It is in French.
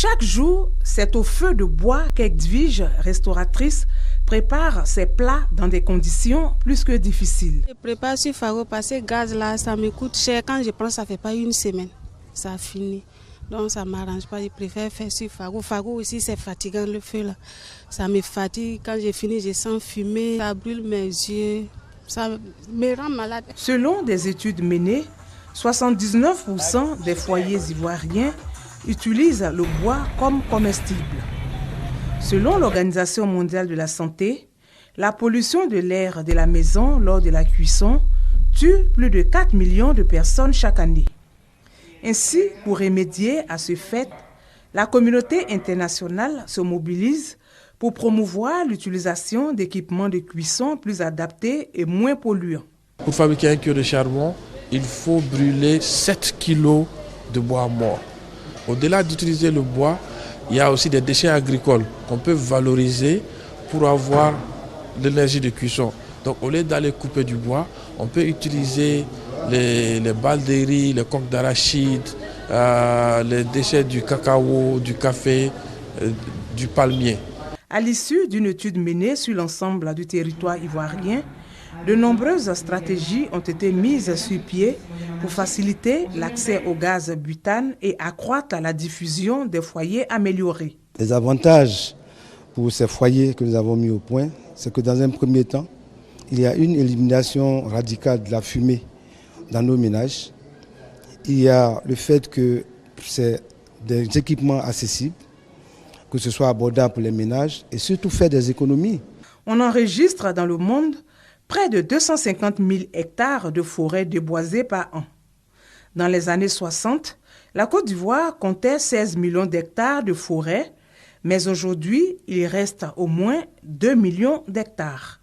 Chaque jour, c'est au feu de bois qu'Edwige, restauratrice, prépare ses plats dans des conditions plus que difficiles. Je prépare sur Faro parce que le gaz là, ça me coûte cher. Quand je prends, ça ne fait pas une semaine. Ça finit. Donc ça ne m'arrange pas. Je préfère faire sur Faro. Faro aussi, c'est fatigant le feu là. Ça me fatigue. Quand j'ai fini, je sens fumer. Ça brûle mes yeux. Ça me rend malade. Selon des études menées, 79% des foyers ivoiriens utilisent le bois comme comestible. Selon l'Organisation mondiale de la santé, la pollution de l'air de la maison lors de la cuisson tue plus de 4 millions de personnes chaque année. Ainsi, pour remédier à ce fait, la communauté internationale se mobilise pour promouvoir l'utilisation d'équipements de cuisson plus adaptés et moins polluants. Pour fabriquer un cure de charbon, il faut brûler 7 kg de bois mort. Au-delà d'utiliser le bois, il y a aussi des déchets agricoles qu'on peut valoriser pour avoir de l'énergie de cuisson. Donc au lieu d'aller couper du bois, on peut utiliser les balles de riz, les coques d'arachide, les déchets du cacao, du café, du palmier. À l'issue d'une étude menée sur l'ensemble du territoire ivoirien, de nombreuses stratégies ont été mises sur pied pour faciliter l'accès au gaz butane et accroître la diffusion des foyers améliorés. Les avantages pour ces foyers que nous avons mis au point, c'est que dans un premier temps, il y a une élimination radicale de la fumée dans nos ménages. Il y a le fait que c'est des équipements accessibles, que ce soit abordable pour les ménages et surtout faire des économies. On enregistre dans le monde près de 250 000 hectares de forêts déboisées par an. Dans les années 60, la Côte d'Ivoire comptait 16 millions d'hectares de forêts, mais aujourd'hui, il reste au moins 2 millions d'hectares.